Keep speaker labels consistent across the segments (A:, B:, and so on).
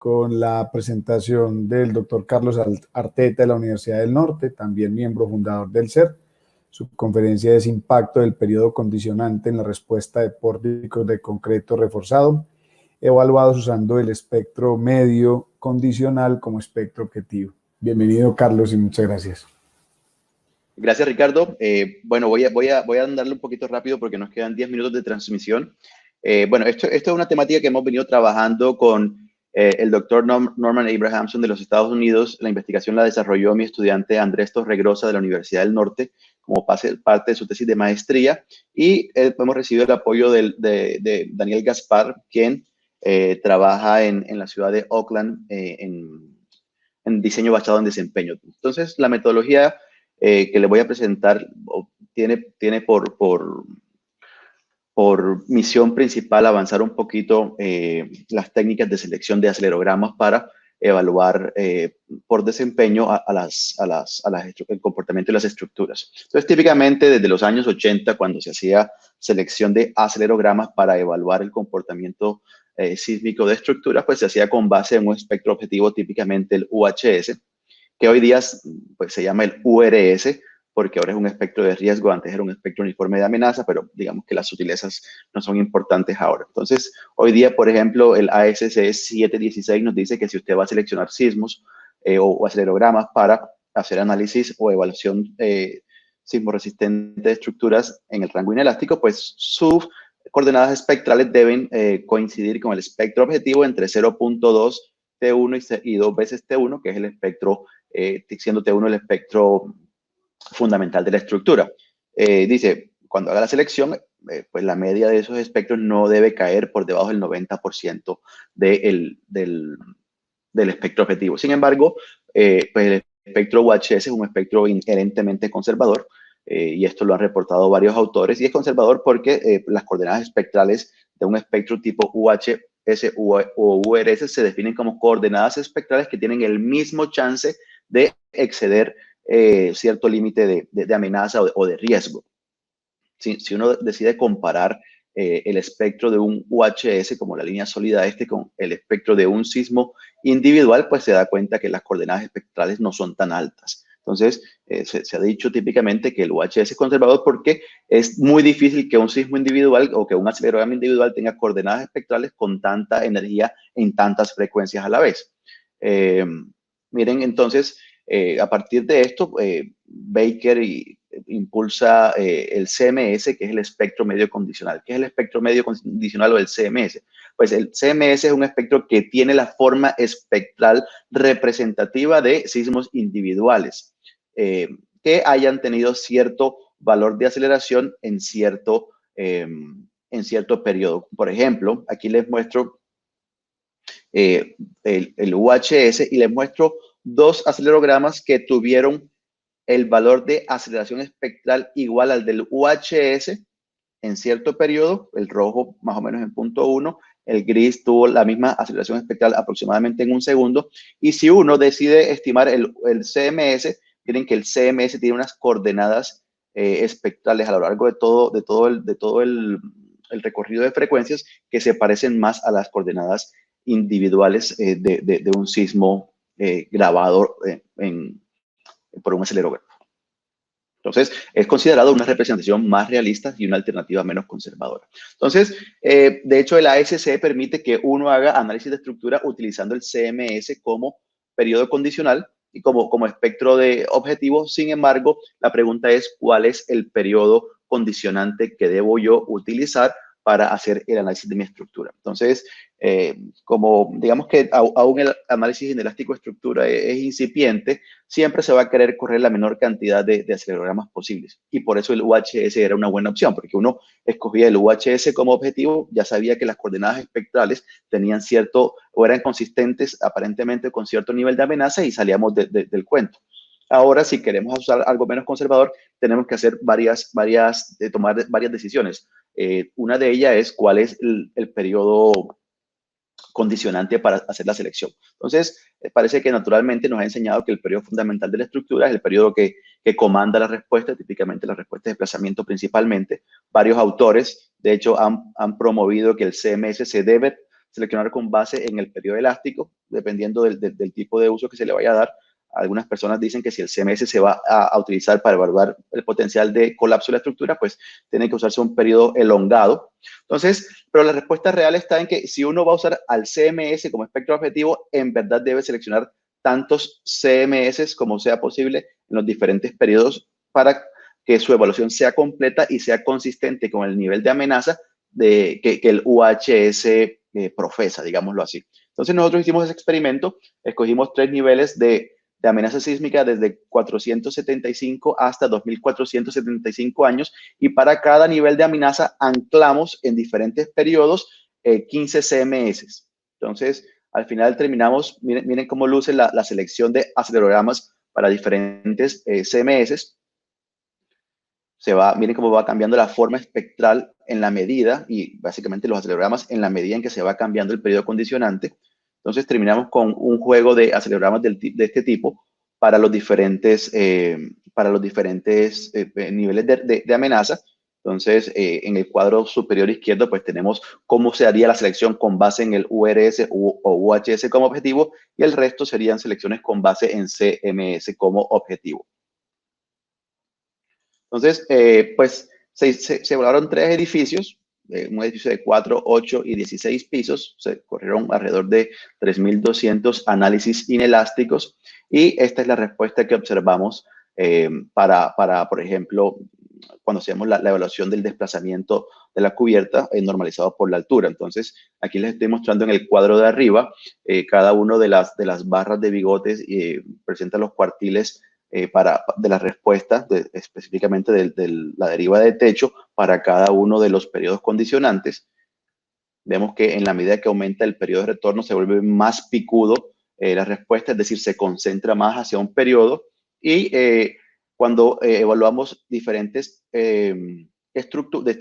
A: con la presentación del doctor Carlos Arteta de la Universidad del Norte, también miembro fundador del CERT. Su conferencia es Impacto del periodo condicionante en la respuesta de pórticos de concreto reforzado, evaluados usando el espectro medio condicional como espectro objetivo. Bienvenido, Carlos, y muchas gracias.
B: Gracias, Ricardo. Bueno, voy a andarle un poquito rápido porque nos quedan 10 minutos de transmisión. Bueno, esto es una temática que hemos venido trabajando con el doctor Norman Abrahamson de los Estados Unidos. La investigación la desarrolló mi estudiante Andrés Torregrosa de la Universidad del Norte como parte de su tesis de maestría, y hemos recibido el apoyo de Daniel Gaspar, quien trabaja en la ciudad de Oakland en diseño basado en desempeño. Entonces, la metodología que le voy a presentar tiene por misión principal avanzar un poquito las técnicas de selección de acelerogramas para evaluar por desempeño el comportamiento de las estructuras. Entonces, típicamente desde los años 80, cuando se hacía selección de acelerogramas para evaluar el comportamiento sísmico de estructuras, pues se hacía con base en un espectro objetivo, típicamente el UHS, que hoy día pues, se llama el URS, porque ahora es un espectro de riesgo. Antes era un espectro uniforme de amenaza, pero digamos que las sutilezas no son importantes ahora. Entonces, hoy día, por ejemplo, el ASC 716 nos dice que si usted va a seleccionar sismos o acelerogramas para hacer análisis o evaluación sismo resistente de estructuras en el rango inelástico, pues sus coordenadas espectrales deben coincidir con el espectro objetivo entre 0.2 T1 y 2 veces T1, que es el espectro, siendo T1 el espectro fundamental de la estructura. Dice, cuando haga la selección, pues la media de esos espectros no debe caer por debajo del 90% del espectro objetivo. Sin embargo, pues el espectro UHS es un espectro inherentemente conservador, y esto lo han reportado varios autores, y es conservador porque las coordenadas espectrales de un espectro tipo UHS o URS se definen como coordenadas espectrales que tienen el mismo chance de exceder cierto límite de amenaza o de riesgo. Si uno decide comparar el espectro de un UHS, como la línea sólida con el espectro de un sismo individual, pues se da cuenta que las coordenadas espectrales no son tan altas. Entonces, se ha dicho típicamente que el UHS es conservador porque es muy difícil que un sismo individual o que un acelerograma individual tenga coordenadas espectrales con tanta energía en tantas frecuencias a la vez. Miren, entonces, a partir de esto, Baker impulsa el CMS, que es el espectro medio condicional. ¿Qué es el espectro medio condicional o el CMS? Pues el CMS es un espectro que tiene la forma espectral representativa de sismos individuales que hayan tenido cierto valor de aceleración en cierto periodo. Por ejemplo, aquí les muestro el UHS y les muestro dos acelerogramas que tuvieron el valor de aceleración espectral igual al del UHS en cierto periodo, el rojo más o menos en 0.1, el gris tuvo la misma aceleración espectral aproximadamente en un segundo, y si uno decide estimar el CMS, miren que el CMS tiene unas coordenadas espectrales a lo largo de todo el recorrido de frecuencias que se parecen más a las coordenadas individuales de un sismo grabado por un acelerógrafo. Entonces, es considerado una representación más realista y una alternativa menos conservadora. Entonces, de hecho, el ASC permite que uno haga análisis de estructura utilizando el CMS como periodo condicional y como espectro de objetivo. Sin embargo, la pregunta es, ¿cuál es el periodo condicionante que debo yo utilizar para hacer el análisis de mi estructura? Entonces, como digamos que aún el análisis inelástico de estructura es incipiente, siempre se va a querer correr la menor cantidad de acelerogramas posibles. Y por eso el UHS era una buena opción, porque uno escogía el UHS como objetivo, ya sabía que las coordenadas espectrales tenían cierto, o eran consistentes aparentemente con cierto nivel de amenaza, y salíamos del cuento. Ahora, si queremos usar algo menos conservador, tenemos que hacer tomar varias decisiones. Una de ellas es cuál es el periodo condicionante para hacer la selección. Entonces, parece que naturalmente nos ha enseñado que el periodo fundamental de la estructura es el periodo que comanda la respuesta, típicamente la respuesta de desplazamiento principalmente. Varios autores, de hecho, han promovido que el CMS se debe seleccionar con base en el periodo elástico, dependiendo del tipo de uso que se le vaya a dar. Algunas personas dicen que si el CMS se va a utilizar para evaluar el potencial de colapso de la estructura, pues tiene que usarse un periodo elongado. Entonces, pero la respuesta real está en que si uno va a usar al CMS como espectro objetivo, en verdad debe seleccionar tantos CMS como sea posible en los diferentes periodos para que su evaluación sea completa y sea consistente con el nivel de amenaza que el UHS profesa, digámoslo así. Entonces, nosotros hicimos ese experimento, escogimos 3 niveles de amenaza sísmica desde 475 hasta 2475 años, y para cada nivel de amenaza anclamos en diferentes periodos 15 CMS. Entonces, al final terminamos, miren cómo luce la selección de acelerogramas para diferentes CMS. Miren cómo va cambiando la forma espectral en la medida, y básicamente los acelerogramas en la medida en que se va cambiando el periodo condicionante. Entonces terminamos con un juego de acelerogramas de este tipo para los diferentes niveles de amenaza. Entonces, en el cuadro superior izquierdo, pues tenemos cómo se haría la selección con base en el URS o UHS como objetivo, y el resto serían selecciones con base en CMS como objetivo. Entonces, pues se evaluaron 3 edificios, un edificio de 4, 8 y 16 pisos. Se corrieron alrededor de 3.200 análisis inelásticos, y esta es la respuesta que observamos por ejemplo, cuando hacemos la evaluación del desplazamiento de la cubierta normalizado por la altura. Entonces, aquí les estoy mostrando en el cuadro de arriba, cada uno de las barras de bigotes presenta los cuartiles de la respuesta, específicamente de la deriva de techo, para cada uno de los periodos condicionantes. Vemos que en la medida que aumenta el periodo de retorno, se vuelve más picudo la respuesta, es decir, se concentra más hacia un periodo. Y cuando evaluamos diferentes estructuras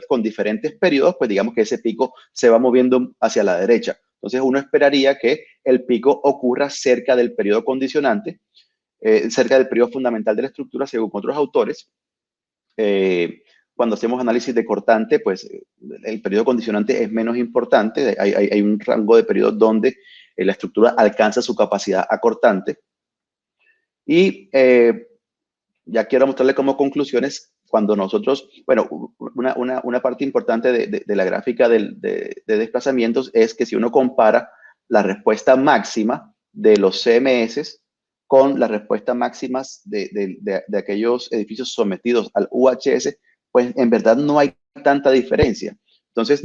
B: con diferentes periodos, pues digamos que ese pico se va moviendo hacia la derecha. Entonces, uno esperaría que el pico ocurra cerca del periodo condicionante, cerca del periodo fundamental de la estructura, según otros autores. Cuando hacemos análisis de cortante, pues el periodo condicionante es menos importante. Hay un rango de periodos donde la estructura alcanza su capacidad acortante. Y ya quiero mostrarles como conclusiones, cuando nosotros, bueno, una parte importante de la gráfica de desplazamientos es que si uno compara la respuesta máxima de los CMS con las respuestas máximas de aquellos edificios sometidos al UHS, pues en verdad no hay tanta diferencia. Entonces,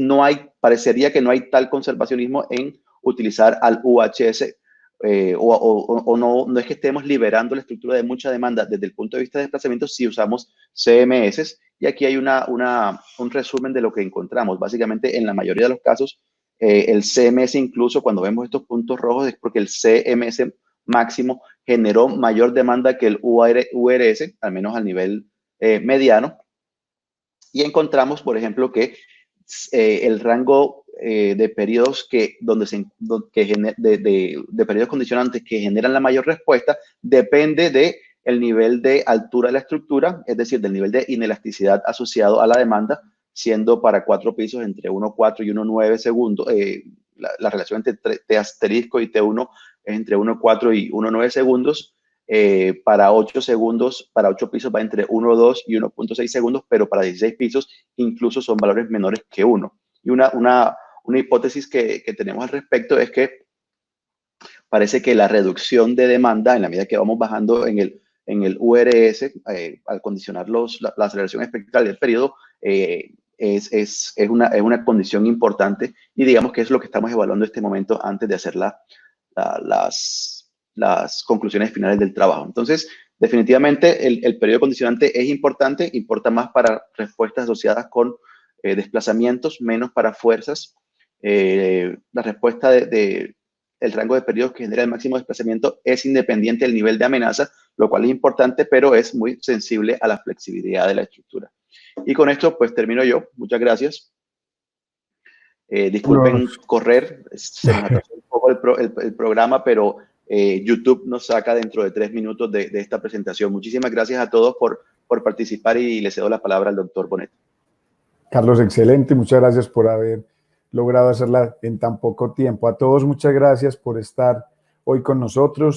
B: parecería que no hay tal conservacionismo en utilizar al UHS, no es que estemos liberando la estructura de mucha demanda desde el punto de vista de desplazamiento si usamos CMS. Y aquí hay un resumen de lo que encontramos. Básicamente, en la mayoría de los casos, el CMS, incluso cuando vemos estos puntos rojos, es porque el CMS máximo generó mayor demanda que el URS, al menos al nivel mediano. Y encontramos, por ejemplo, que el rango de periodos de periodos condicionantes que generan la mayor respuesta depende del nivel de altura de la estructura, es decir, del nivel de inelasticidad asociado a la demanda, siendo para 4 pisos entre 1,4 y 1,9 segundos. La relación entre T asterisco y T1 es entre 1,4 y 1,9 segundos. Para 8 pisos va entre 1,2 y 1,6 segundos, pero para 16 pisos incluso son valores menores que 1. Y una hipótesis que tenemos al respecto es que parece que la reducción de demanda, en la medida que vamos bajando en el URS, al condicionar la aceleración espectral del periodo, es una condición importante, y digamos que es lo que estamos evaluando en este momento antes de hacer las conclusiones finales del trabajo. Entonces, definitivamente el periodo condicionante es importante, importa más para respuestas asociadas con desplazamientos, menos para fuerzas. La respuesta el rango de periodos que genera el máximo desplazamiento es independiente del nivel de amenaza, lo cual es importante, pero es muy sensible a la flexibilidad de la estructura. Y con esto, pues termino yo. Muchas gracias. Disculpen correr, se nos atrasó un poco el programa, pero YouTube nos saca dentro de 3 minutos de esta presentación. Muchísimas gracias a todos por participar, y le cedo la palabra al doctor Bonet.
A: Carlos, excelente. Muchas gracias por haber logrado hacerla en tan poco tiempo. A todos muchas gracias por estar hoy con nosotros.